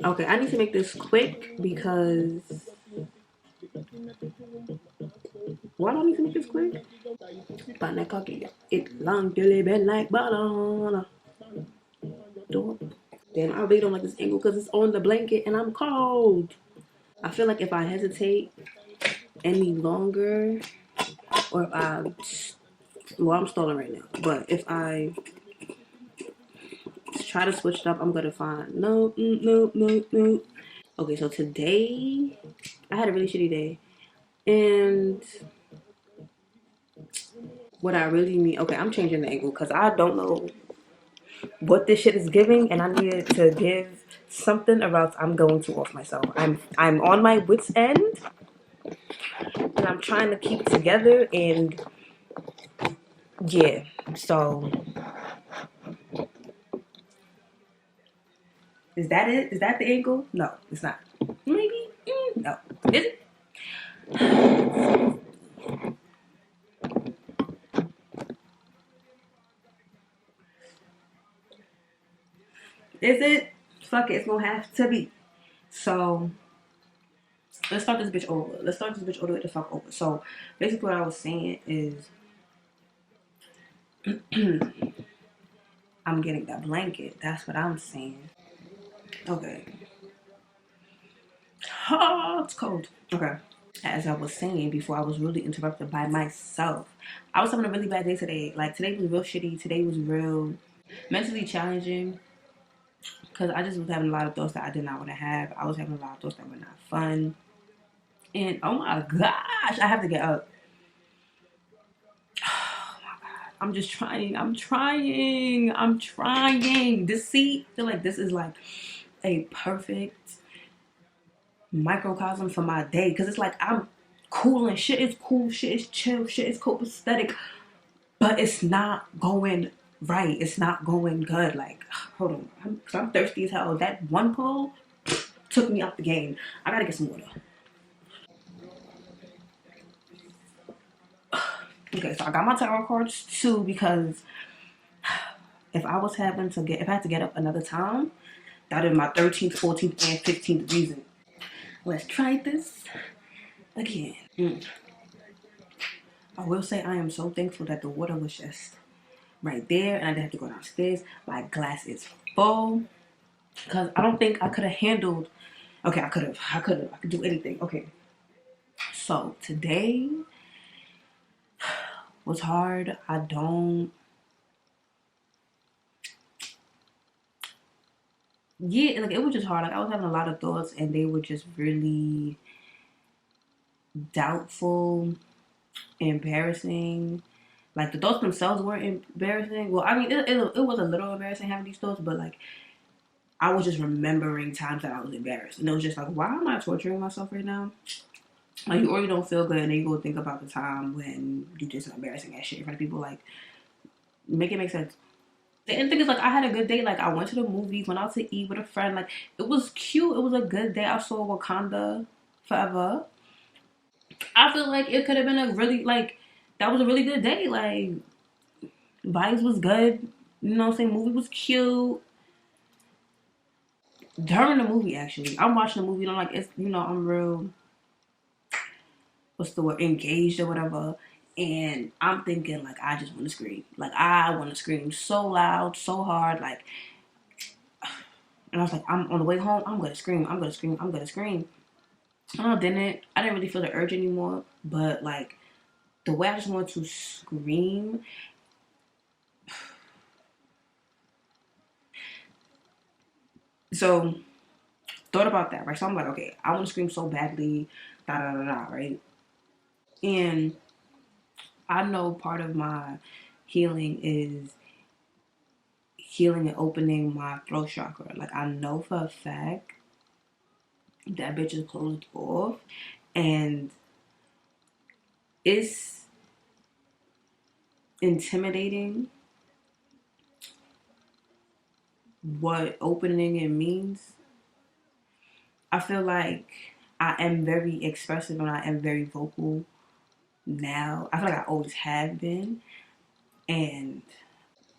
Okay, I need to make this quick because why do I need to make this quick? Banana cocky, it long till it bend like banana. Then I really don't like this angle because it's on the blanket and I'm cold. I feel like if I hesitate any longer, or if I, well, I'm stalling right now, but if I try to switch it up, I'm gonna find no, no, no, no. Okay, so today I had a really shitty day, and what I really need. Okay, I'm changing the angle because I don't know what this shit is giving, and I needed to give something, or else I'm going to off myself. I'm on my wits end, and I'm trying to keep it together, and yeah. So is that it? Is that the angle? No, it's not. Maybe. No. Is it? Is it? Fuck it. It's gonna have to be. So let's start this bitch over. Let's start this bitch all the way the fuck over. So basically, what I was saying is, I'm getting that blanket. That's what I'm saying. Okay. Oh, it's cold. Okay. As I was saying before, I was really interrupted by myself. I was having a really bad day today. Like, today was real shitty. Today was real mentally challenging because I just was having a lot of thoughts that I did not want to have. I was having a lot of thoughts that were not fun. And oh my gosh, I have to get up. Oh my god. I'm just trying. I'm trying. I'm trying. This seat, I feel like this is like a perfect microcosm for my day. Cause it's like I'm cool and shit is cool, shit is chill, shit is copacetic. But it's not going right. It's not going good. Like, hold on. I'm thirsty as hell. That one pull took me out the game. I gotta get some water. Okay, so I got my tarot cards too because if I had to get up another time, that would be my 13th, 14th, and 15th reason. Let's try this again. I will say I am so thankful that the water was just right there and I didn't have to go downstairs. My glass is full because I don't think I could have handled. Okay, I could do anything. Okay, so today was hard. I don't. Yeah, like it was just hard. Like I was having a lot of thoughts, and they were just really doubtful, embarrassing. Like the thoughts themselves weren't embarrassing. Well, I mean, it was a little embarrassing having these thoughts, but like I was just remembering times that I was embarrassed, and it was just like, why am I torturing myself right now? Like you already don't feel good, and then you go think about the time when you did some embarrassing ass shit in front of people. Like, make it make sense. The end thing is like I had a good day. Like I went to the movies, went out to eat with a friend. Like it was cute. It was a good day. I saw Wakanda Forever. I feel like it could have been a really like that was a really good day. Like vibes was good. You know what I'm saying? Movie was cute. During the movie, actually, I'm watching the movie. And I'm like, it's I'm real. What's the word? Engaged or whatever. And I'm thinking like I just want to scream. Like I want to scream so loud, so hard. Like, and I was like, I'm on the way home. I'm gonna scream. I'm gonna scream. I'm gonna scream. And I didn't. I didn't really feel the urge anymore. But like the way I just wanted to scream. So thought about that, right? So I'm like, okay, I want to scream so badly, da da da da, right? And I know part of my healing is healing and opening my throat chakra. Like I know for a fact that bitch is closed off, and it's intimidating what opening it means. I feel like I am very expressive and I am very vocal now. I feel like I always have been, and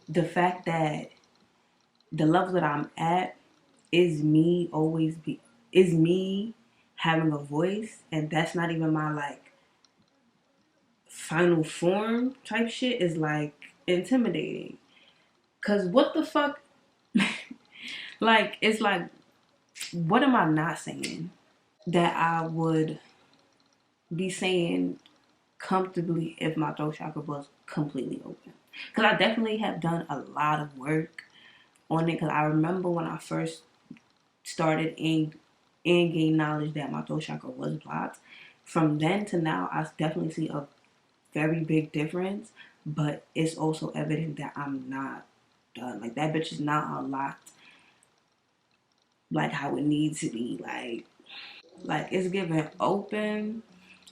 the fact that the level that I'm at is me always be is me having a voice, and that's not even my like final form type shit, is like intimidating. Cause what the fuck, like it's like, what am I not saying that I would be saying comfortably if my throat chakra was completely open? Because I definitely have done a lot of work on it. Because I remember when I first started and gained knowledge that my throat chakra was blocked. From then to now, I definitely see a very big difference. But it's also evident that I'm not done. Like that bitch is not unlocked like how it needs to be. Like it's given open,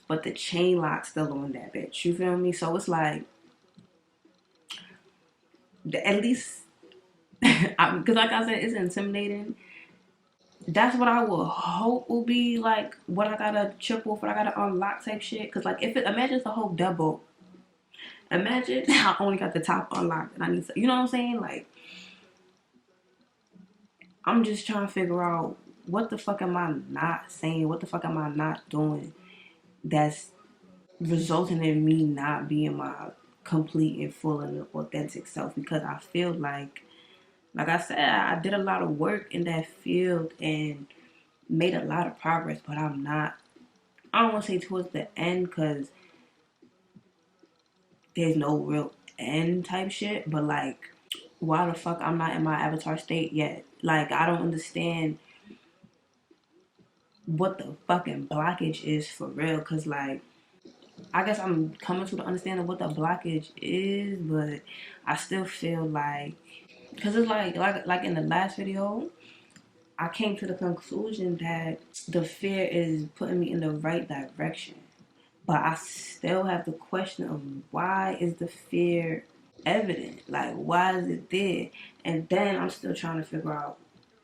but the chain lock's still on that bitch. You feel me? So it's like, at least, because like I said, it's intimidating. That's what I would hope will be like what I gotta chip off, what I gotta unlock type shit. Cause like if it, imagine it's the whole double. Imagine I only got the top unlocked and I need to, you know what I'm saying? Like I'm just trying to figure out what the fuck am I not saying? What the fuck am I not doing? That's resulting in me not being my complete and full and authentic self, because I feel like I said, I did a lot of work in that field and made a lot of progress, but I'm not, I don't want to say towards the end because there's no real end type shit, but like, why the fuck I'm not in my avatar state yet? Like, I don't understand what the fucking blockage is for real, because like, I guess I'm coming to the understanding what the blockage is, but I still feel like, because it's like in the last video, I came to the conclusion that the fear is putting me in the right direction. But I still have the question of why is the fear evident? Like, why is it there? And then I'm still trying to figure out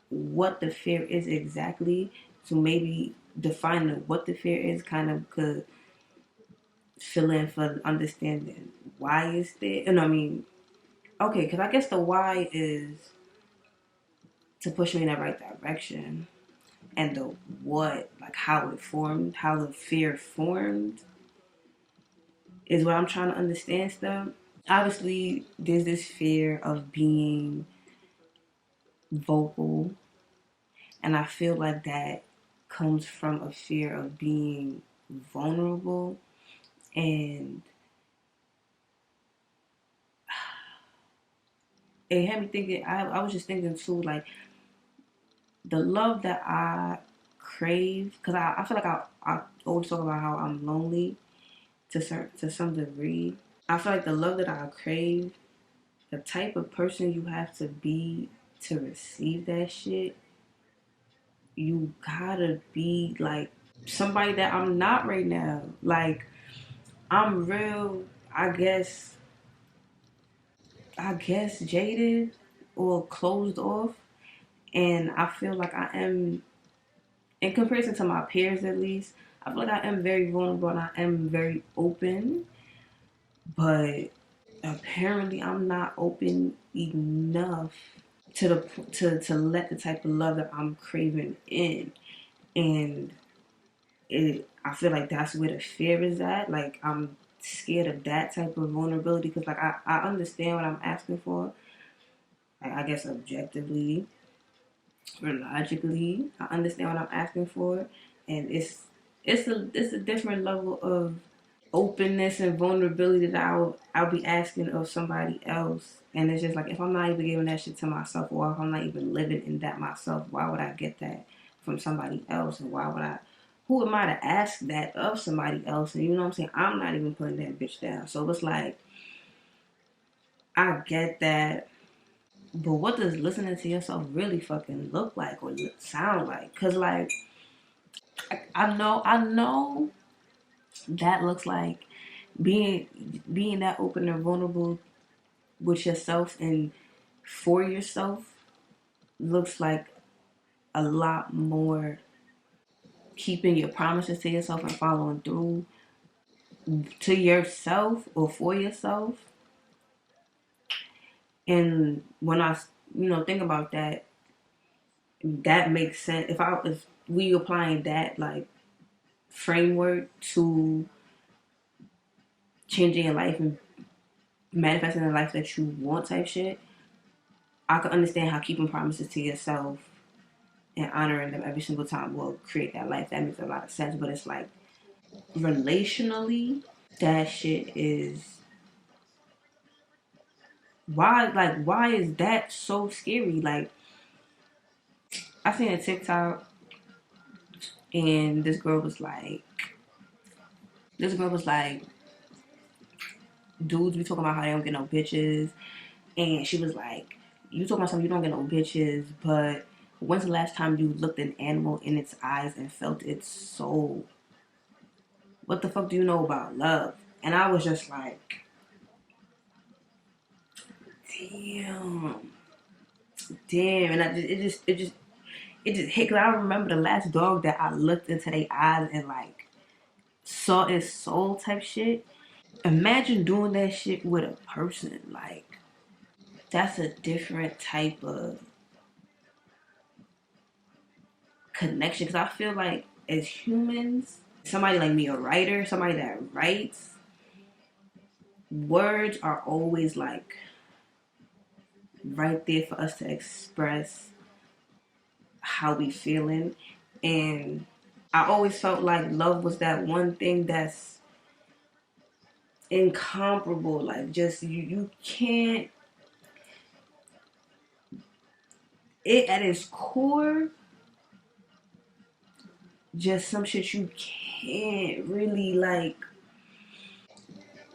what the fear is exactly. So maybe defining what the fear is kind of could fill in for understanding why it's there. And I mean, okay, because I guess the why is to push me in the right direction. And the what, like how it formed, how the fear formed, is what I'm trying to understand stuff. Obviously, there's this fear of being vocal, and I feel like that comes from a fear of being vulnerable. And it had me thinking, I was just thinking too, like the love that I crave, because I feel like I always talk about how I'm lonely to some degree. I feel like the love that I crave, the type of person you have to be to receive that shit, you gotta be like somebody that I'm not right now. Like I'm real, I guess jaded or closed off, and I feel like I am, in comparison to my peers at least, I feel like I am very vulnerable and I am very open, but apparently I'm not open enough to the to let the type of love that I'm craving in. And I feel like that's where the fear is at. Like I'm scared of that type of vulnerability, because like I understand what I'm asking for. Like, I guess objectively or logically, I understand what I'm asking for, and it's a different level of openness and vulnerability that I'll be asking of somebody else. And it's just like, if I'm not even giving that shit to myself, or if I'm not even living in that myself, why would I get that from somebody else? And why would I, who am I to ask that of somebody else? And you know what I'm saying, I'm not even putting that bitch down. So it's like, I get that, but what does listening to yourself really fucking look like or sound like? Because like, I know that looks like being that open and vulnerable with yourself and for yourself looks like a lot more keeping your promises to yourself and following through to yourself or for yourself. And when I think about that, that makes sense. If we applying that like framework to changing your life and manifesting the life that you want type shit, I can understand how keeping promises to yourself and honoring them every single time will create that life. That makes a lot of sense. But it's like relationally, that shit is why is that so scary? Like I seen a TikTok and this girl was like dudes be talking about how they don't get no bitches, and she was like, you talking about something, you don't get no bitches, but when's the last time you looked an animal in its eyes and felt its soul? What the fuck do you know about love? And I was just like, damn, damn, and it just hit. Cause I remember the last dog that I looked into their eyes and like saw its soul type shit. Imagine doing that shit with a person. Like that's a different type of connection. Cause I feel like as humans, somebody like me, a writer, somebody that writes, words are always like right there for us to express how we feeling. And I always felt like love was that one thing that's incomparable. Like just you can't, it at its core, just some shit you can't really like,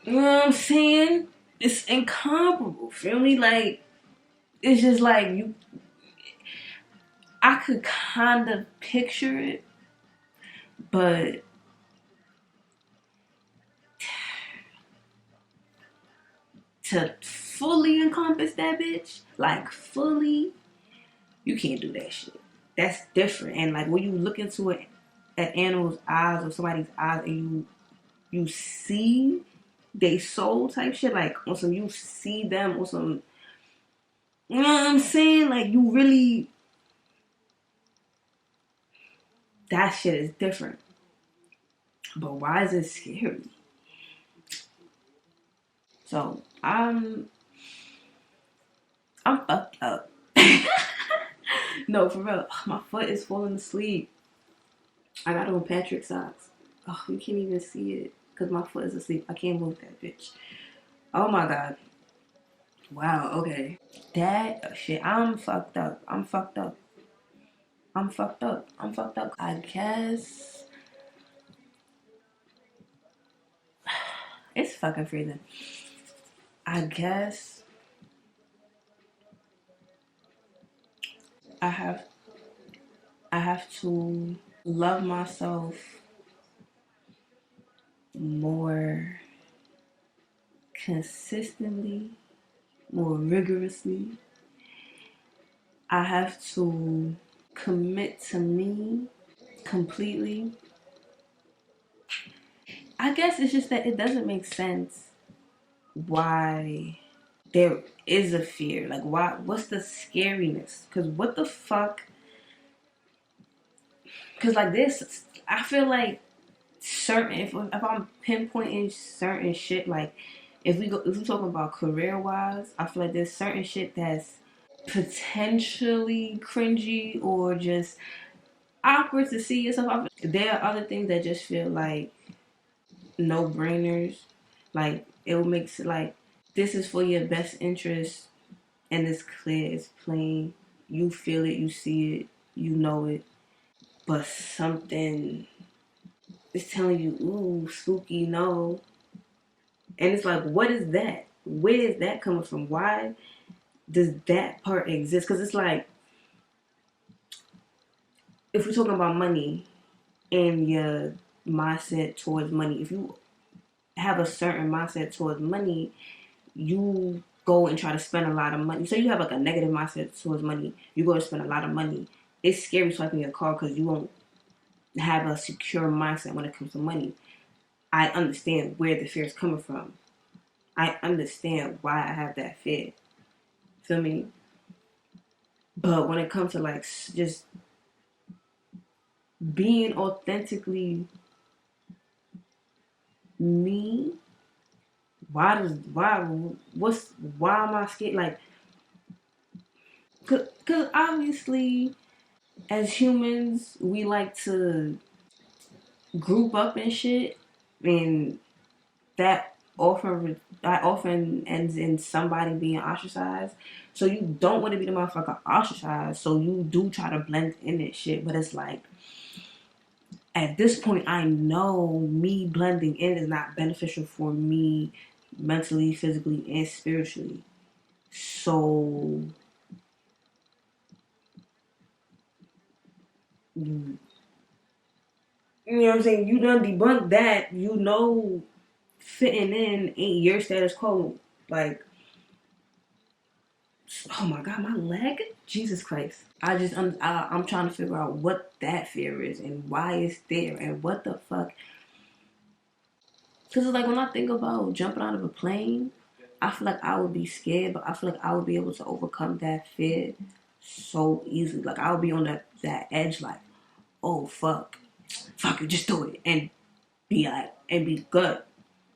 you know what I'm saying? It's incomparable. Feel me? Like it's just like you, I could kind of picture it, but to fully encompass that bitch, like fully, you can't do that shit. That's different. And like when you look into it at animals' eyes or somebody's eyes and you see they soul type shit, like on some you see them on some, you know what I'm saying? Like you really, that shit is different. But why is it scary? So I'm fucked up. No, for real. My foot is falling asleep. I got on Patrick socks. Oh, you can't even see it because my foot is asleep. I can't move that bitch. Oh my god. Wow. Okay. That shit. I'm fucked up. I'm fucked up. I'm fucked up. I'm fucked up. I guess it's fucking freezing. I guess I have I have to love myself more consistently, more rigorously. I have to commit to me completely. I guess it's just that it doesn't make sense why there is a fear. Like, why? What's the scariness? Because what the fuck? Because like this, I feel like certain. If I'm pinpointing certain shit, like if we talking about career wise, I feel like there's certain shit that's potentially cringy or just awkward to see yourself. There are other things that just feel like no brainers. Like it will make it like this is for your best interest and it's clear, it's plain. You feel it, you see it, you know it. But something is telling you, ooh, spooky, no. And it's like, what is that? Where is that coming from? Why does that part exist? Because it's like, if we're talking about money and your mindset towards money, if you have a certain mindset towards money, you go and try to spend a lot of money. So you have like a negative mindset towards money. You go and spend a lot of money. It's scary swiping your car because you won't have a secure mindset when it comes to money. I understand where the fear is coming from. I understand why I have that fear. Feel me? But when it comes to like just being authentically me, why why am I scared? Like, cause obviously as humans we like to group up and shit, and that often ends in somebody being ostracized. So you don't want to be the motherfucker ostracized. So you do try to blend in that shit, but it's like at this point, I know me blending in is not beneficial for me mentally, physically, and spiritually. So, you know what I'm saying? You done debunked that. You know, fitting in ain't your status quo. Like, oh my God, my leg? Jesus Christ. I'm trying to figure out what that fear is and why it's there and what the fuck. Because it's like when I think about jumping out of a plane, I feel like I would be scared, but I feel like I would be able to overcome that fear so easily. Like I would be on that edge, like, oh fuck it, just do it and be like and be good.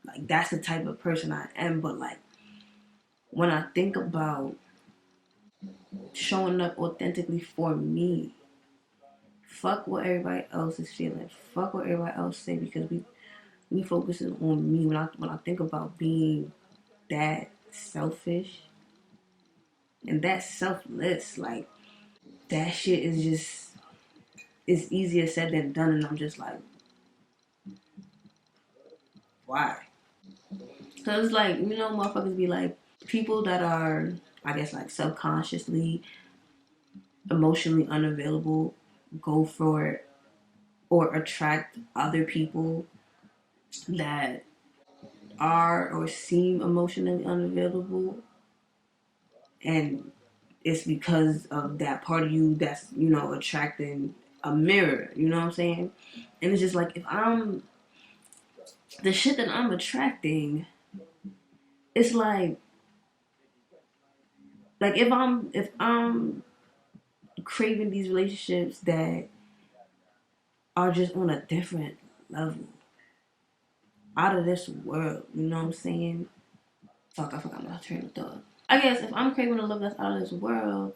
Like that's the type of person I am. But like when I think about showing up authentically for me, fuck what everybody else is feeling. Fuck what everybody else say because we focusing on me. When I think about being that selfish and that selfless, like that shit is just it's easier said than done, and I'm just like, why? Cause like motherfuckers be like people that are, I guess, like subconsciously emotionally unavailable go for it or attract other people that are or seem emotionally unavailable, and it's because of that part of you that's attracting a mirror. You know what I'm saying? And it's just like if I'm the shit that I'm attracting, it's like if I'm craving these relationships that are just on a different level, out of this world. You know what I'm saying? Fuck, I forgot my train of thought. I guess if I'm craving a love that's out of this world,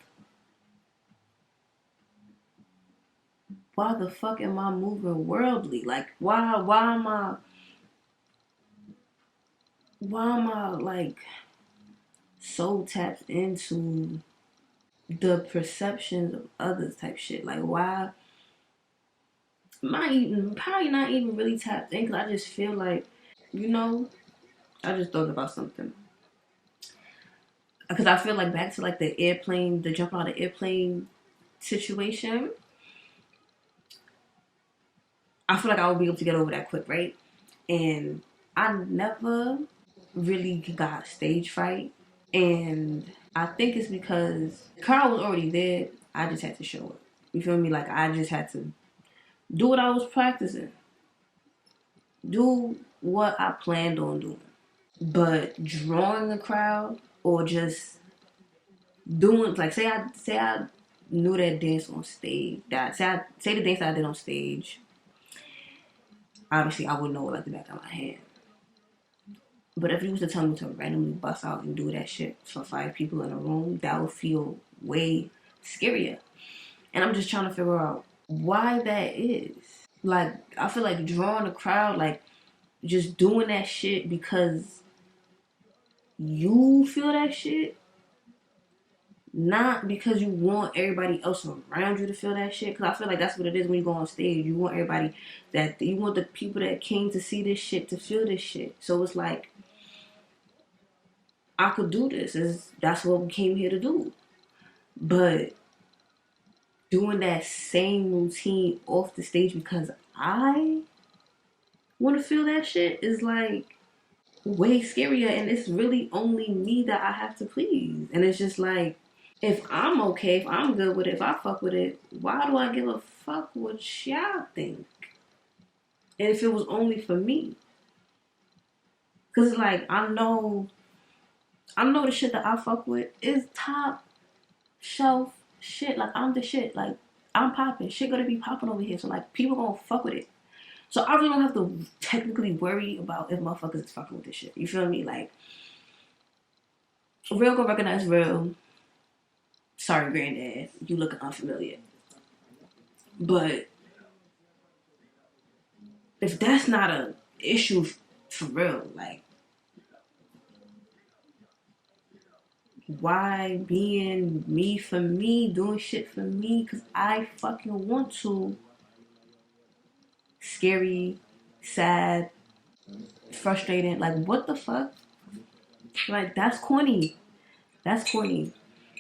why the fuck am I moving worldly? Like why am I like so tapped into the perceptions of others type shit? Like why am I even probably not even really tapped in? Because I just feel like you know I just thought about something. Because I feel like back to like the jump out of the airplane situation. I feel like I would be able to get over that quick, right? And I never really got stage fright, and I think it's because Carl was already there. I just had to show it. You feel me? Like I just had to do what I was practicing, do what I planned on doing. But drawing a crowd or just doing like say I knew that dance on stage. That say the dance that I did on stage. Obviously, I would know it like the back of my hand. But if you was to tell me to randomly bust out and do that shit for 5 people in a room, that would feel way scarier. And I'm just trying to figure out why that is. Like, I feel like drawing a crowd, like just doing that shit because you feel that shit, not because you want everybody else around you to feel that shit. Because I feel like that's what it is when you go on stage. You want everybody you want the people that came to see this shit to feel this shit. So it's like, I could do this. That's what we came here to do. But doing that same routine off the stage because I want to feel that shit is like way scarier, and it's really only me that I have to please. And it's just like, if I'm okay, if I'm good with it, if I fuck with it, why do I give a fuck what y'all think? And if it was only for me, because like I know the shit that I fuck with is top shelf shit, like I'm the shit. Like I'm popping. Shit gonna be popping over here. So like people gonna fuck with it. So I really don't have to technically worry about if motherfuckers is fucking with this shit. You feel me? Like real gonna recognize real. Sorry, granddad, you looking unfamiliar. But if that's not a issue for real, like why being me for me, doing shit for me, cause I fucking want to. Scary, sad, frustrating. Like what the fuck? Like that's corny. That's corny.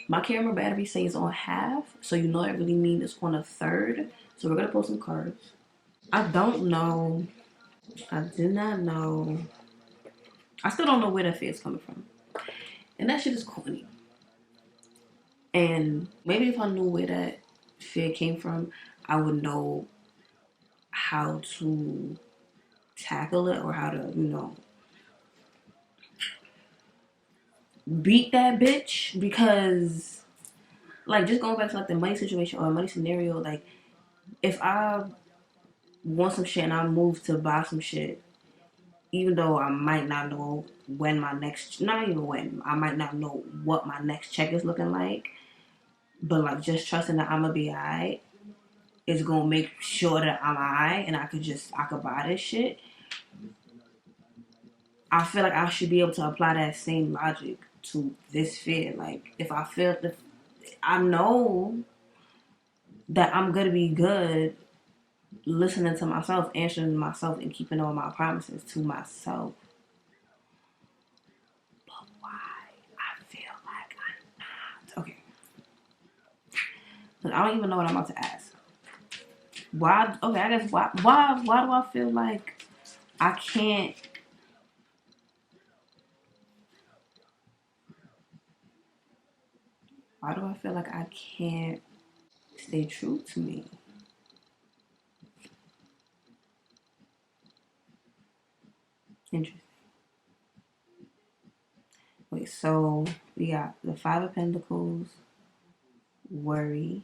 My camera battery says on half, so you know that really means it's on a third. So we're gonna pull some cards. I don't know. I did not know. I still don't know where that fear is coming from. And that shit is corny. And maybe if I knew where that fear came from, I would know how to tackle it or how to, beat that bitch. Because, like, just going back to like the money situation or money scenario, like, if I want some shit and I move to buy some shit, even though I might not know when my next, not even when, I might not know what my next check is looking like, but like just trusting that I'm gonna be alright is gonna make sure that I'm alright and I could buy this shit. I feel like I should be able to apply that same logic to this fear. Like if I feel the, I know that I'm gonna be good listening to myself, answering to myself, and keeping all my promises to myself. But why I feel like I'm not? Okay. But I don't even know what I'm about to ask. Why? Okay, I guess why do I feel like I can't? Why do I feel like I can't stay true to me? Interesting. Wait, so we got the Five of Pentacles, worry,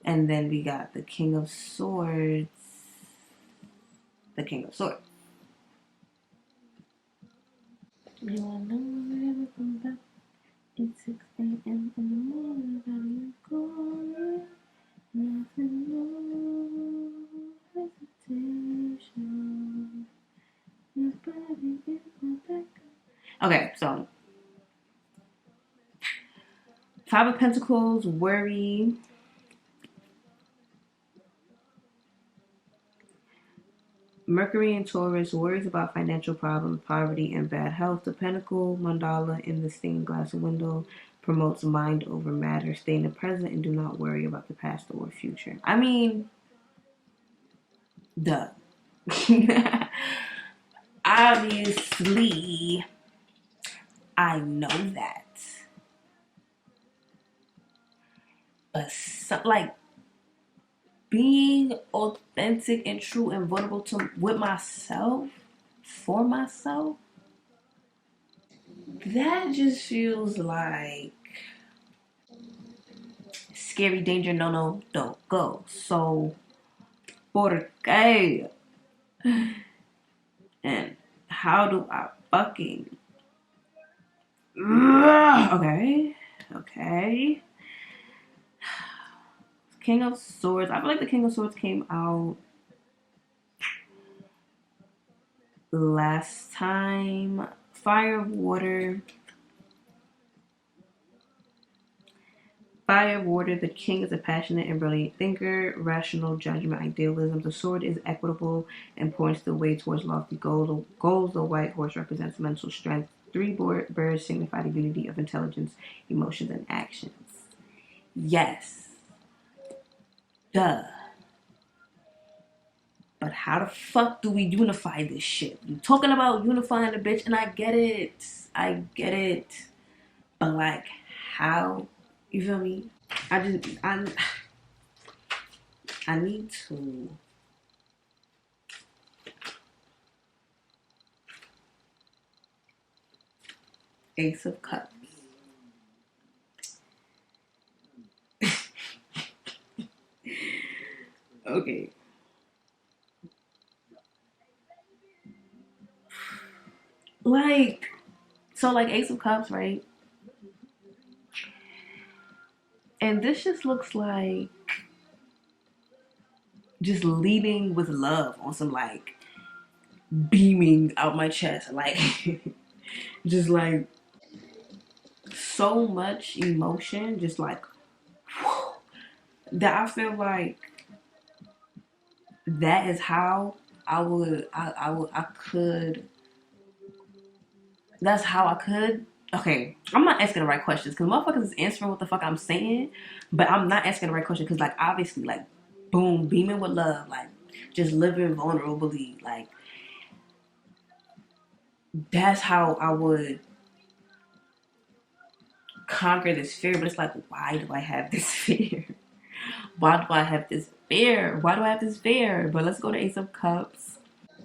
and then we got the King of Swords, the King of Swords. You will never come back. It's 6 a.m. in the morning. How you calling? Nothing, no hesitation. Your body is my back. Okay, so Five of Pentacles, worry. Mercury and Taurus, worries about financial problems, poverty, and bad health. The Pentacle mandala in the stained glass window promotes mind over matter. Stay in the present and do not worry about the past or future. I mean, duh. Obviously, I know that. But, like, being authentic and true and vulnerable with myself, for myself, that just feels like scary danger. No, don't go. So, por qué? And how do I fucking? Okay. King of Swords. I feel like the King of Swords came out last time. Fire, water. Fire, water. The king is a passionate and brilliant thinker, rational judgment, idealism. The sword is equitable and points the way towards lofty goals. The white horse represents mental strength. Three birds signify the unity of intelligence, emotions, and actions. Yes. Duh. But how the fuck do we unify this shit? You talking about unifying the bitch, and I get it. But like, how? You feel me? I need to Ace of Cups. Okay. Like, so like Ace of Cups, right? And this just looks like just leading with love on some like beaming out my chest. Like, just like so much emotion, just like whew, that I feel like that is how I could, that's how I could. Okay, I'm not asking the right questions because motherfuckers is answering what the fuck I'm saying, but I'm not asking the right question because, like, obviously, like, boom, beaming with love, like, just living vulnerably, like, that's how I would conquer this fear. But it's like, why do I have this fear? Why do I have this fear? Why do I have this fear? But let's go to Ace of Cups.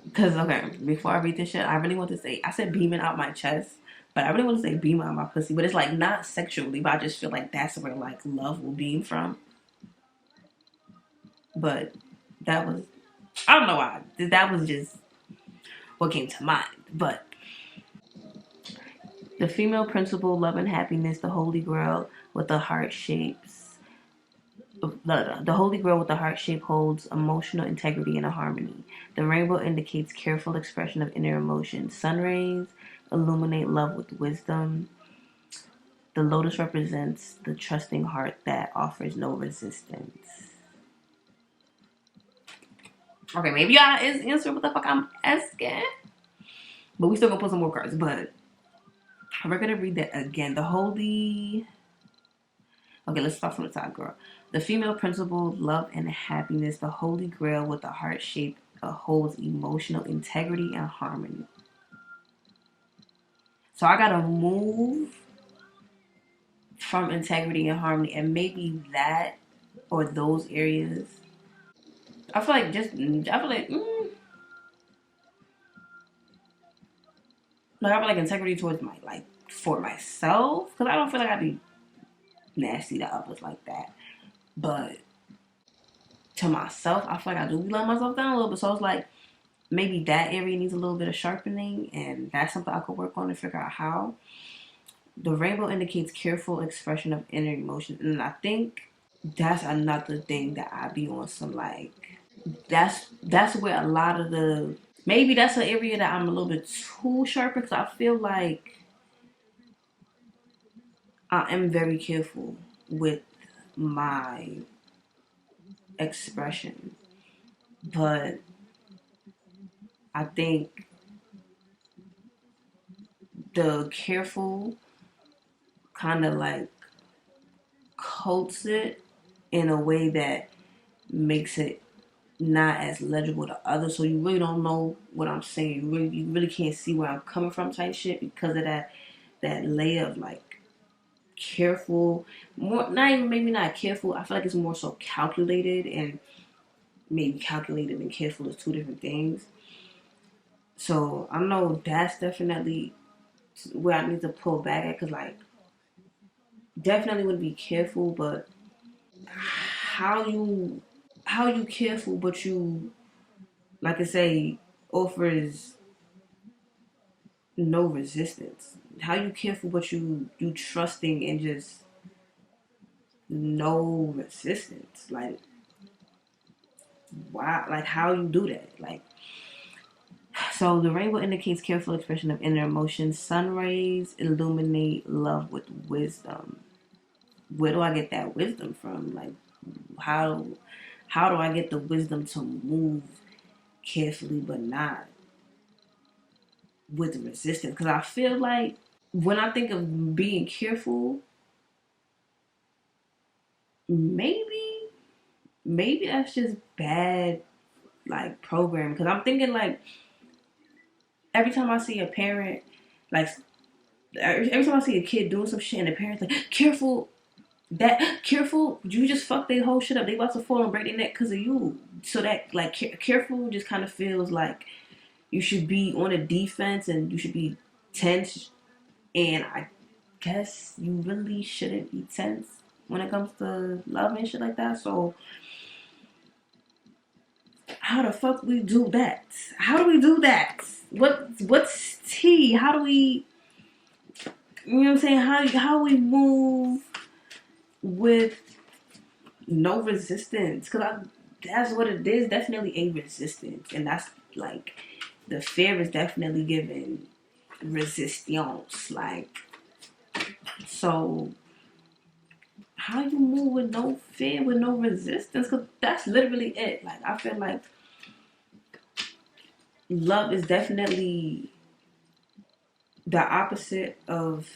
Because, okay, before I read this shit, I really want to say, I said beaming out my chest, but I really want to say beaming out my pussy. But it's like not sexually, but I just feel like that's where like love will beam from. But that was, I don't know why. That was just what came to mind. But the female principle, love and happiness, the holy grail with the heart shapes. The Holy Grail with the heart shape holds emotional integrity and a harmony. The rainbow indicates careful expression of inner emotions. Sun rays illuminate love with wisdom. The lotus represents the trusting heart that offers no resistance. Okay, maybe y'all is answering what the fuck I'm asking. But we still gonna put some more cards. But we're gonna read that again. The holy. Okay, let's start from the top, girl. The female principle, love and happiness. The holy grail with the heart shape holds emotional integrity and harmony. So I gotta move from integrity and harmony, and maybe that or those areas. I feel like I feel like integrity towards my like for myself because I don't feel like I'd be nasty to others like that. But to myself, I feel like I do be letting myself down a little bit. So it's like maybe that area needs a little bit of sharpening, and that's something I could work on to figure out how. The rainbow indicates careful expression of inner emotions, and I think that's another thing that I be on some like that's where a lot of the maybe that's an area that I'm a little bit too sharp because I feel like I am very careful with my expression, but I think the careful kind of like coats it in a way that makes it not as legible to others. So you really don't know what I'm saying. You really can't see where I'm coming from type shit because of that layer of like careful, more not even maybe not careful. I feel like it's more so calculated, and maybe calculated and careful is two different things. So I know that's definitely where I need to pull back at because like definitely would be careful, but how you how you careful but you like I say offers no resistance. How you careful but you trusting and just no resistance. Like why like how you do that? Like so the rainbow indicates careful expression of inner emotions. Sun rays illuminate love with wisdom. Where do I get that wisdom from? Like how how do I get the wisdom to move carefully but not with resistance? Because I feel like when I think of being careful, maybe maybe that's just bad like programming. Because I'm thinking like every time I see a parent like every time I see a kid doing some shit and the parents like careful that careful you just fuck their whole shit up. They about to fall and break their neck because of you. So that like careful just kind of feels like you should be on a defense and you should be tense. And I guess you really shouldn't be tense when it comes to love and shit like that. So How the fuck we do that? How do we do that? What's tea? How do we, you know what I'm saying? How we move with no resistance? Cause that's what it is. Definitely a resistance, and that's like the fear is definitely giving resistance. Like, so how you move with no fear, with no resistance? Cause that's literally it. Like, I feel like love is definitely the opposite of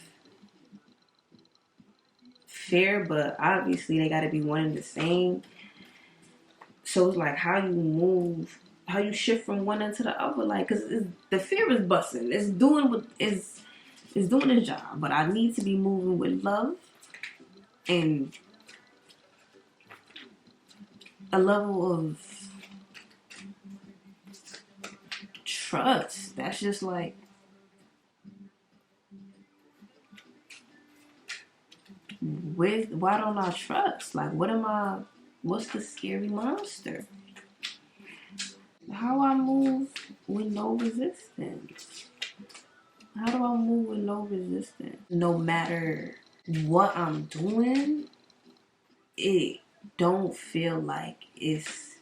fear, but obviously they got to be one and the same. So it's like how you move, how you shift from one into the other. Like, cause the fear is busting. It's doing what is doing its job. But I need to be moving with love and a level of trust. That's just like, why don't I trust? Like, what's the scary monster? How I move with no resistance? How do I move with no resistance? No matter what I'm doing, it don't feel like it's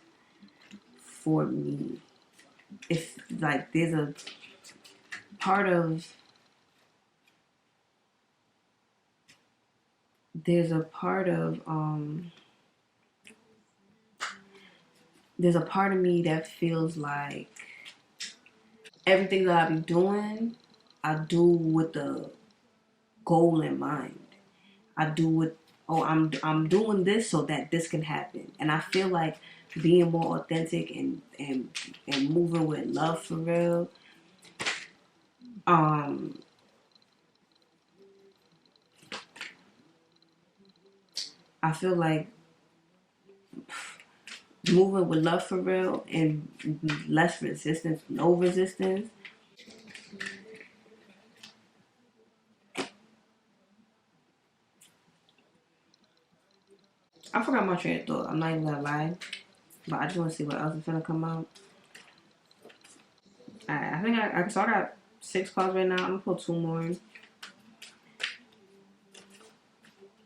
for me. If like part of there's a part of there's a part of me that feels like everything that I be doing, I do with the goal in mind. I do it. Oh, I'm doing this so that this can happen, and I feel like being more authentic and moving with love for real. Um, I feel like moving with love for real and less resistance, no resistance. I forgot my train of thought. I'm not even gonna lie, but I just want to see what else is gonna come out. I think so I got 6 calls right now. I'm gonna pull 2 more.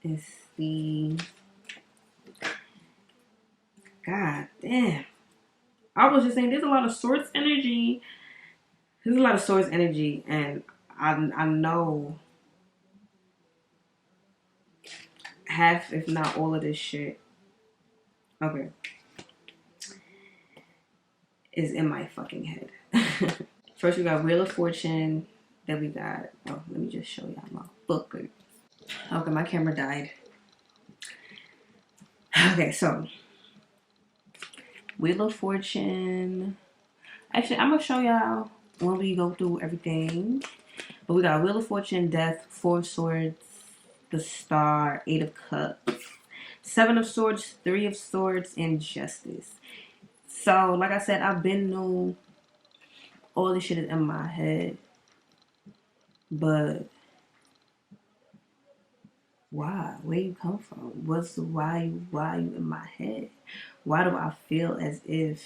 It's the God damn. I was just saying, there's a lot of Swords energy. There's a lot of Swords energy, and I know half, if not all of this shit, okay, is in my fucking head. First, we got Wheel of Fortune. Then we got, oh, let me just show y'all my book. Okay, my camera died. Okay, so Wheel of Fortune. Actually, I'm gonna show y'all when we go through everything. But we got Wheel of Fortune, Death, Four of Swords, the Star, Eight of Cups, Seven of Swords, Three of Swords, and Justice. So, like I said, I've been new. All this shit is in my head. But why? Where you come from? Why you in my head? Why do I feel as if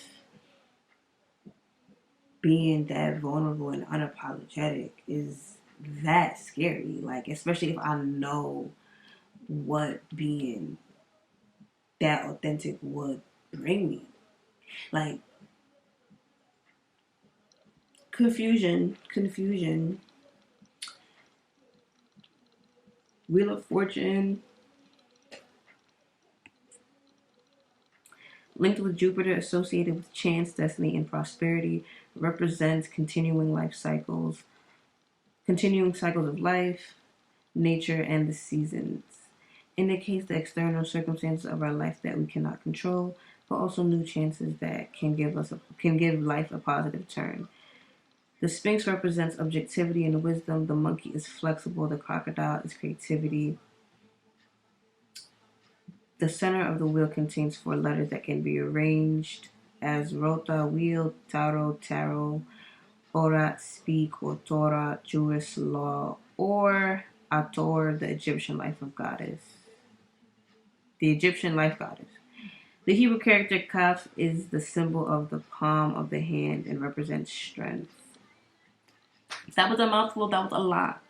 being that vulnerable and unapologetic is that scary? Like, especially if I know what being that authentic would bring me. Like, confusion, Wheel of Fortune, linked with Jupiter, associated with chance, destiny, and prosperity, represents continuing cycles of life, nature, and the seasons. Indicates the external circumstances of our life that we cannot control, but also new chances that can give life a positive turn. The Sphinx represents objectivity and wisdom. The monkey is flexible. The crocodile is creativity. The center of the wheel contains 4 letters that can be arranged as Rota, wheel, Taro, tarot, Ora, speak, or Torah, Jewish law, or Ator, the Egyptian life goddess. The Hebrew character kaf is the symbol of the palm of the hand and represents strength. That was a mouthful. That was a lot.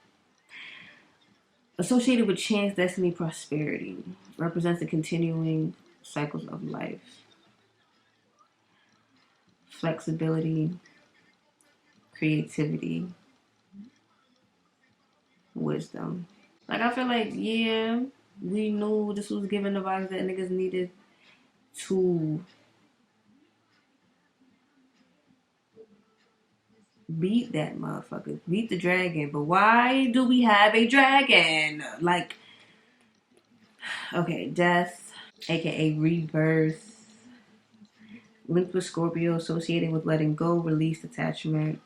Associated with chance, destiny, prosperity. Represents the continuing cycles of life. Flexibility, creativity, wisdom. Like, I feel like, yeah, we knew this was giving the vibes that niggas needed to beat that motherfucker. Beat the dragon. But why do we have a dragon? Like, okay, death, aka rebirth. Linked with Scorpio, associated with letting go, release, attachment.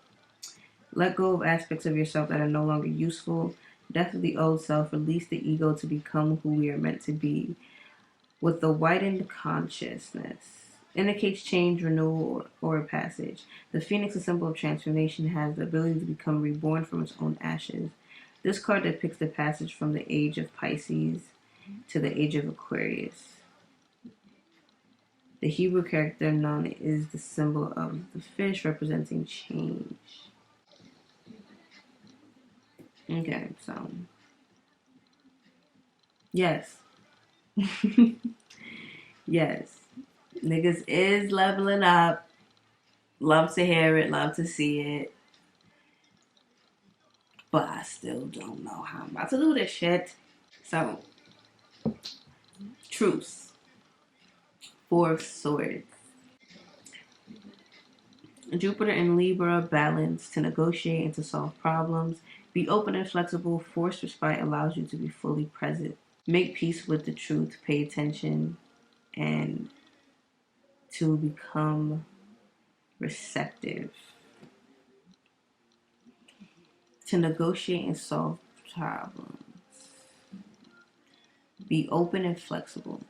Let go of aspects of yourself that are no longer useful. Death of the old self, release the ego to become who we are meant to be. With the widened consciousness, indicates change, renewal, or passage. The phoenix, a symbol of transformation, has the ability to become reborn from its own ashes. This card depicts the passage from the age of Pisces to the age of Aquarius. The Hebrew character Nun is the symbol of the fish, representing change. Okay, so yes. Yes. Niggas is leveling up. Love to hear it, love to see it. But I still don't know how I'm about to do this shit. So, truce. Four of Swords. Jupiter in Libra, balance to negotiate and to solve problems. Be open and flexible. Forced respite allows you to be fully present. Make peace with the truth. Pay attention and to become receptive. To negotiate and solve problems. Be open and flexible.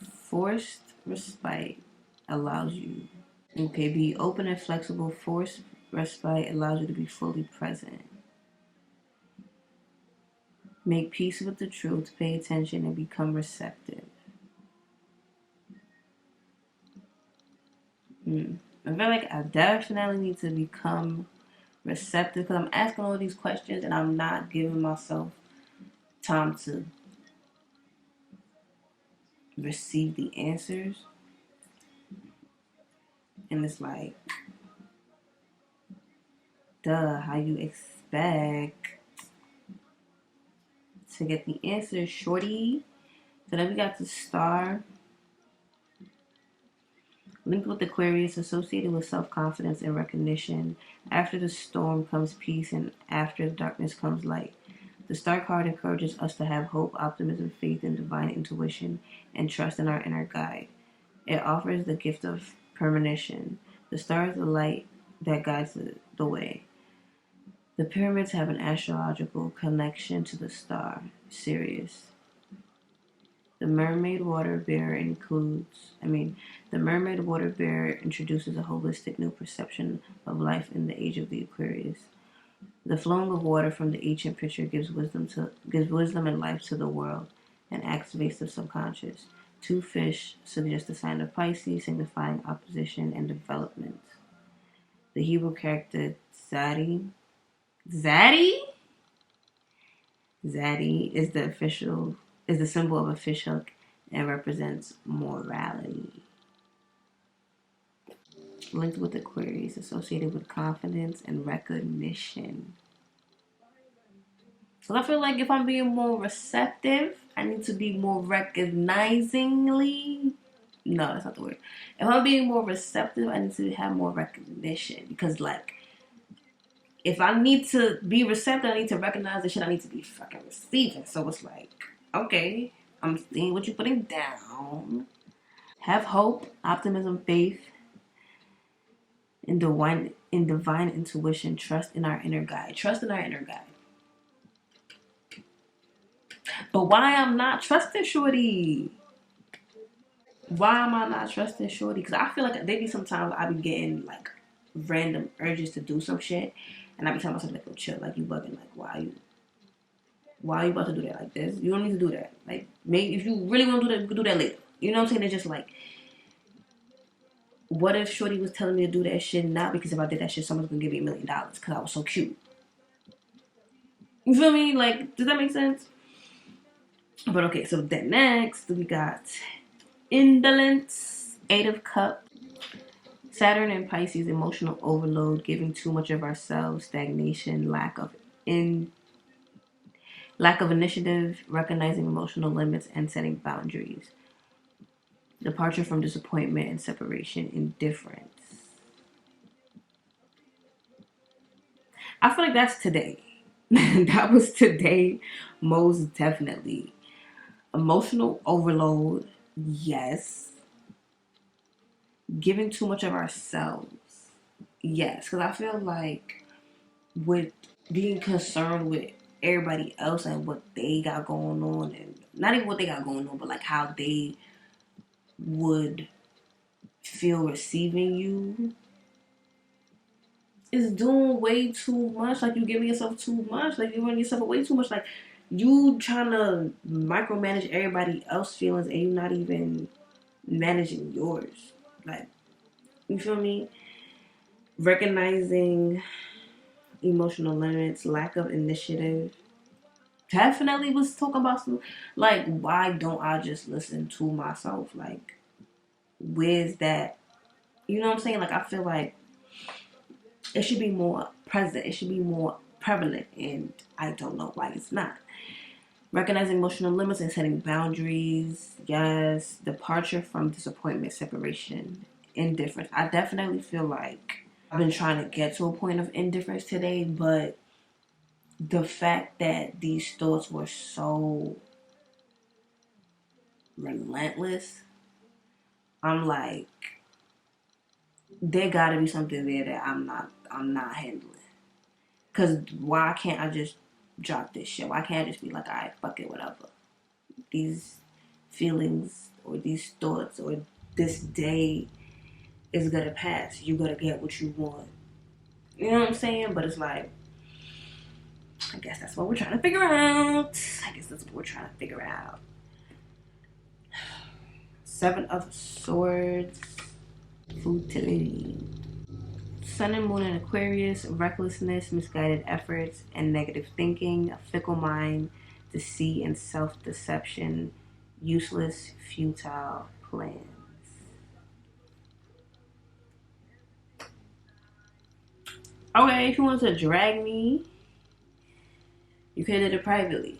Forced respite allows you. Okay, be open and flexible. Forced respite allows you to be fully present. Make peace with the truth, pay attention, and become receptive. I feel like I definitely need to become receptive because I'm asking all these questions and I'm not giving myself time to receive the answers. And it's like, duh, how you expect to get the answers, shorty? So then we got the star. Linked with Aquarius, associated with self-confidence and recognition. After the storm comes peace, and after the darkness comes light. The star card encourages us to have hope, optimism, faith, and divine intuition, and trust in our inner guide. It offers the gift of premonition. The star is the light that guides the way. The pyramids have an astrological connection to the star, Sirius. The mermaid water bearer introduces a holistic new perception of life in the age of the Aquarius. The flowing of water from the ancient picture gives wisdom and life to the world and activates the subconscious. Two fish suggest the sign of Pisces, signifying opposition and development. The Hebrew character Zaddy is the symbol of a fish hook and represents morality. Linked with Aquarius, associated with confidence and recognition. So I feel like if I'm being more receptive, I need to be more recognizingly. No, that's not the word. If I'm being more receptive, I need to have more recognition. Because, like, if I need to be receptive, I need to recognize the shit I need to be fucking receiving. So it's like, okay, I'm seeing what you're putting down. Have hope, optimism, faith, in divine intuition. Trust in our inner guide. Trust in our inner guide. But why I'm not trusting Shorty? Why am I not trusting Shorty? Because I feel like maybe sometimes I be getting like random urges to do some shit, and I be telling myself like, "Oh, chill, like you bugging, like why you Why are you about to do that like this? You don't need to do that. Like, maybe if you really want to do that, you can do that later. You know what I'm saying? It's just like, what if Shorty was telling me to do that shit not because if I did that shit, someone's gonna give me $1 million because I was so cute. You feel me? Like, does that make sense? But okay, so then next we got indolence, 8 of Cups. Saturn and Pisces, emotional overload, giving too much of ourselves, stagnation, lack of initiative, recognizing emotional limits and setting boundaries. Departure from disappointment and separation, indifference. I feel like that's today. That was today, most definitely. Emotional overload, yes. Giving too much of ourselves, yes. Because I feel like with being concerned with everybody else and what they got going on, and not even what they got going on, but like how they would feel receiving you, is doing way too much. Like, you giving yourself too much. Like, you're running yourself away too much. Like, you trying to micromanage everybody else's feelings and you not even managing yours. Like, you feel me? Recognizing emotional limits, lack of initiative. Definitely was talking about some, like, why don't I just listen to myself? Like, where's that? You know what I'm saying? Like, I feel like it should be more present. It should be more prevalent, and I don't know why it's not. Recognizing emotional limits and setting boundaries. Yes. Departure from disappointment, separation, indifference. I definitely feel like I've been trying to get to a point of indifference today, but the fact that these thoughts were so relentless, I'm like, there gotta be something there that I'm not handling. Cause why can't I just drop this shit? Why can't I just be like, alright, fuck it, whatever. These feelings or these thoughts or this day is gonna pass. You gotta get what you want. You know what I'm saying? But it's like, I guess that's what we're trying to figure out. Seven of Swords, futility. Sun and Moon in Aquarius, recklessness, misguided efforts, and negative thinking, a fickle mind, deceit and self-deception, useless, futile plans. Okay, if you want to drag me, you could have did it privately.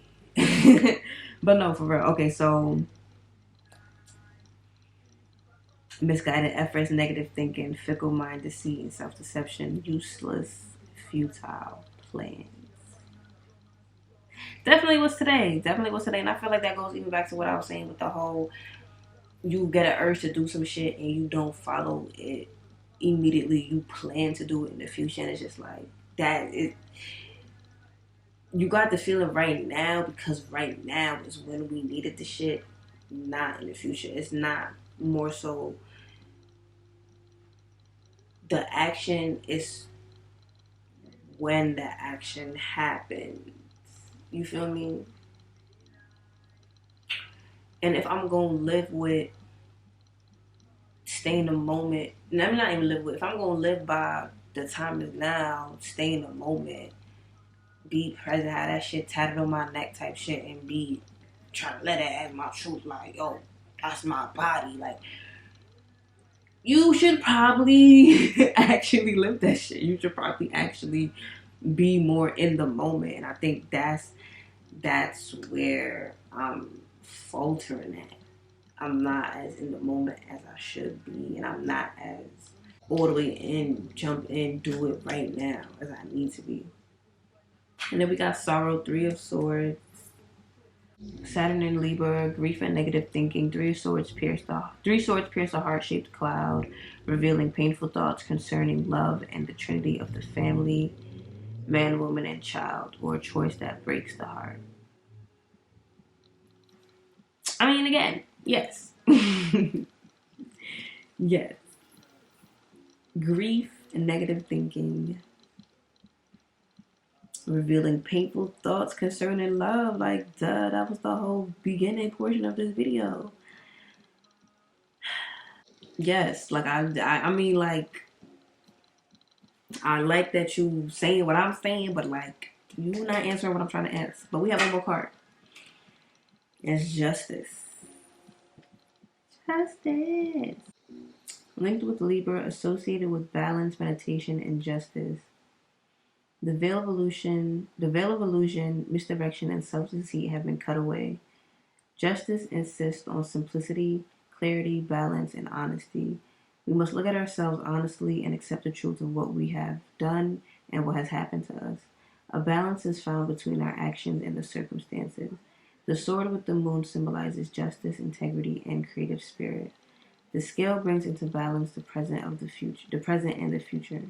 But no, for real. Okay, so misguided efforts, negative thinking, fickle mind, deceit, and self-deception, useless, futile plans. Definitely was today. And I feel like that goes even back to what I was saying with the whole, you get an urge to do some shit and you don't follow it immediately. You plan to do it in the future, and it's just like that. You got the feeling right now because right now is when we needed the shit, not in the future. It's not more so the action, is when the action happens. You feel me? And if I'm gonna live with stay in the moment, and I'm not even live with, if I'm gonna live by the time is now, stay in the moment, be present, have that shit tatted on my neck type shit, and be trying to let it as my truth, like, yo, that's my body. Like, you should probably actually live that shit. You should probably actually be more in the moment. And I think that's where I'm faltering at. I'm not as in the moment as I should be, and I'm not as all the way in, jump in, do it right now as I need to be. And then we got sorrow, 3 of Swords, Saturn in Libra, grief and negative thinking. 3 Swords pierce the heart-shaped cloud, revealing painful thoughts concerning love and the trinity of the family, man, woman, and child, or a choice that breaks the heart. I mean, again, yes. Yes. Grief and negative thinking. Revealing painful thoughts concerning love. Like, duh, that was the whole beginning portion of this video. Yes, like I mean, like, I like that you saying what I'm saying, but like, you not answering what I'm trying to ask. But we have one more card. It's justice. Justice. Linked with Libra, associated with balance, meditation, and justice. The veil of illusion, misdirection, and self-deceit have been cut away. Justice insists on simplicity, clarity, balance, and honesty. We must look at ourselves honestly and accept the truth of what we have done and what has happened to us. A balance is found between our actions and the circumstances. The sword with the moon symbolizes justice, integrity, and creative spirit. The scale brings into balance the present and the future.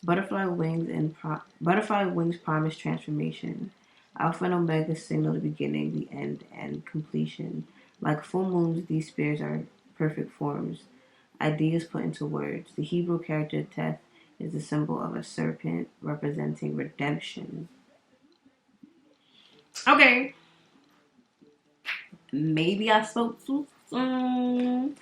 Butterfly wings promise transformation. Alpha and Omega signal the beginning, the end, and completion. Like full moons, these spheres are perfect forms, ideas put into words. The Hebrew character Teth is the symbol of a serpent representing redemption. Okay. Maybe I spoke too soon.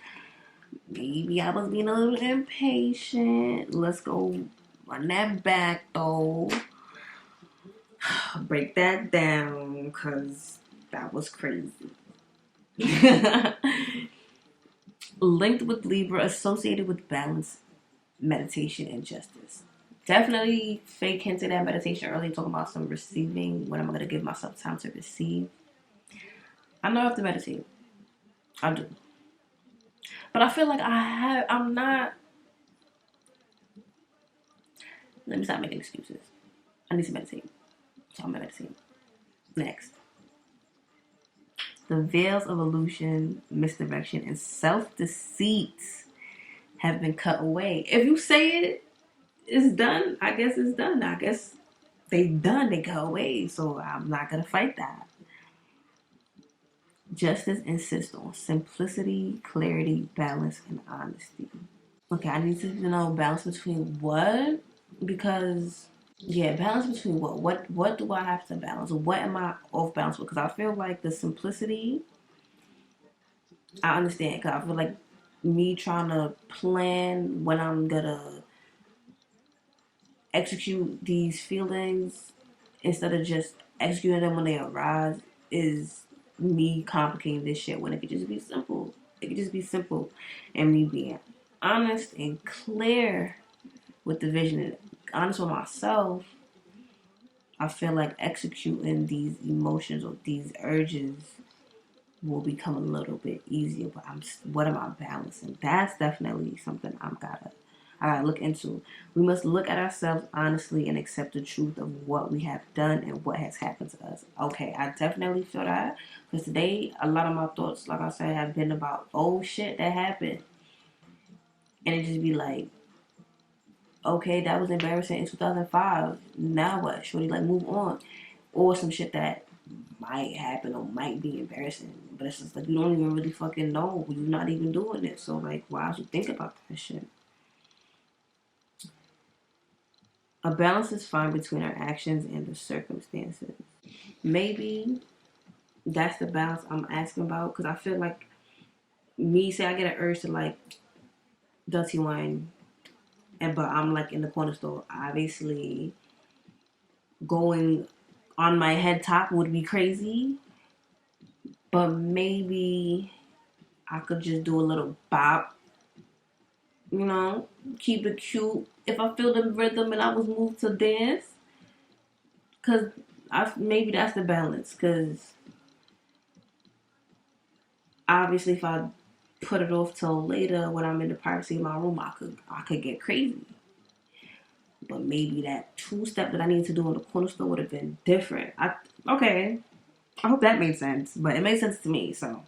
Maybe I was being a little impatient. Let's go run that back though. Break that down because that was crazy. Linked with Libra, associated with balance, meditation, and justice. Definitely fake hinted at meditation earlier, talking about some receiving. When am I going to give myself time to receive? I know I have to meditate. I do. But I feel like I'm not. Let me stop making excuses. I need to meditate. So I'm going to meditate. Next. The veils of illusion, misdirection, and self-deceit have been cut away. If you say it's done, I guess it's done. I guess they done, they cut away. So I'm not going to fight that. Justice insists on simplicity, clarity, balance, and honesty. Okay, I need to know balance between what? Because, yeah, balance between what? What do I have to balance? What am I off balance with? Because I feel like the simplicity, I understand. Because I feel like me trying to plan when I'm going to execute these feelings instead of just executing them when they arise is me complicating this shit when it could just be simple. It could just be simple and me being honest and clear with the vision and honest with myself. I feel like executing these emotions or these urges will become a little bit easier, but what am I balancing? That's definitely something I gotta look into. We must look at ourselves honestly and accept the truth of what we have done and what has happened to us. Okay, I definitely feel that because today a lot of my thoughts, like I said, have been about old shit that happened, and it just be like, okay, that was embarrassing in 2005. Now what? Shorty, like move on, or some shit that might happen or might be embarrassing, but it's just like you don't even really fucking know. You're not even doing it, so like, why would you think about that shit? A balance is found between our actions and the circumstances. Maybe that's the balance I'm asking about because I feel like say I get an urge to like dirty wine, but I'm like in the corner store. Obviously, going on my head top would be crazy, but maybe I could just do a little bop, keep it cute. If I feel the rhythm and I was moved to dance, because maybe that's the balance. Because obviously, if I put it off till later when I'm in the privacy of my room, I could get crazy. But maybe that 2-step that I needed to do in the corner store would have been different. Okay, I hope that made sense, but it made sense to me. So,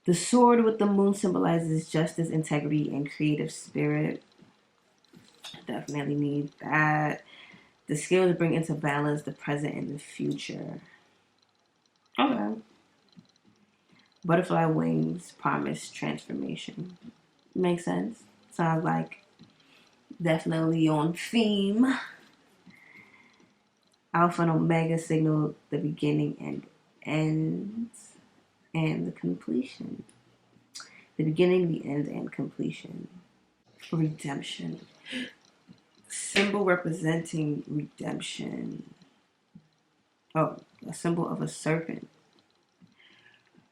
the sword with the moon symbolizes justice, integrity, and creative spirit. Definitely need that. The scales bring into balance the present and the future. Okay. Butterfly wings promise transformation. Makes sense. Sounds like definitely on theme. Alpha and Omega signal the beginning and ends and the completion. The beginning, the end, and completion. Redemption. Symbol representing redemption. Oh, a symbol of a serpent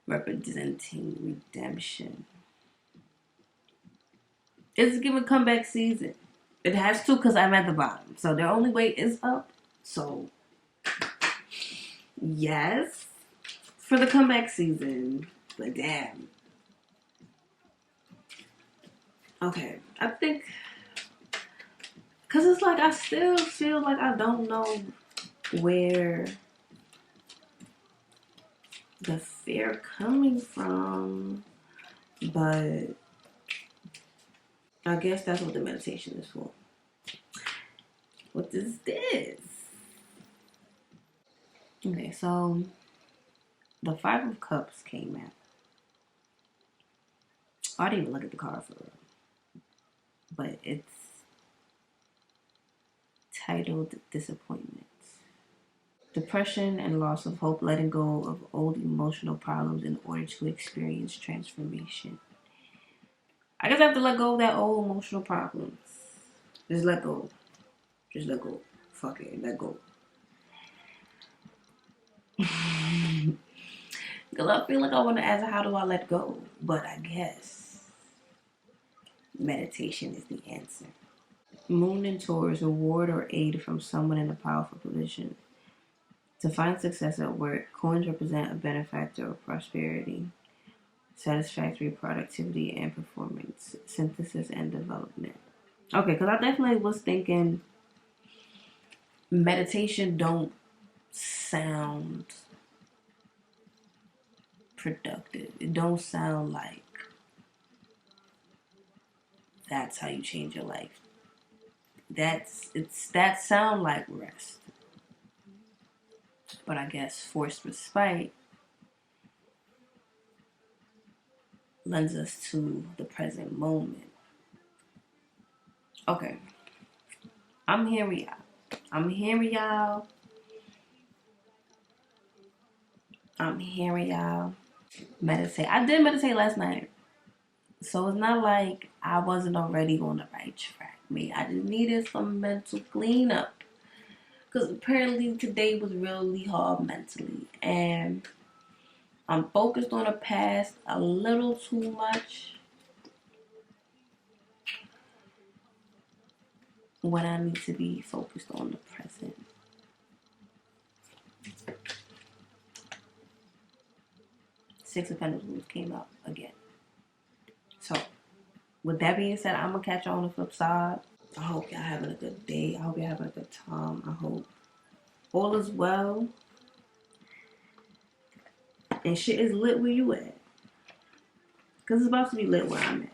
representing redemption. It's giving comeback season. It has to because I'm at the bottom. So their only way is up. So, yes, for the comeback season. But damn. Okay, I think because it's like I still feel like I don't know where the fear coming from, but I guess that's what the meditation is for. What is this? Okay, so the Five of Cups came out. I didn't even look at the card for real, but it's titled Disappointment. Depression and loss of hope, letting go of old emotional problems in order to experience transformation. I guess I have to let go of that old emotional problems. Just let go. Just let go. Fuck it, let go. Because I feel like I want to ask, how do I let go? But I guess meditation is the answer. Moon and Taurus, reward or aid from someone in a powerful position. To find success at work, coins represent a benefactor of prosperity, satisfactory productivity and performance, synthesis and development. Okay, because I definitely was thinking meditation don't sound productive. It don't sound like that's how you change your life. That sound like rest. But I guess forced respite lends us to the present moment. Okay. I'm hearing y'all. I'm hearing y'all. I'm hearing y'all. Meditate. I did meditate last night. So it's not like I wasn't already on the right track. Me, I just needed some mental cleanup. Because apparently today was really hard mentally. And I'm focused on the past a little too much when I need to be focused on the present. Six of Pentacles came up again. So, with that being said, I'm going to catch you on the flip side. I hope y'all having a good day. I hope y'all having a good time. I hope all is well. And shit is lit where you at. Because it's about to be lit where I'm at.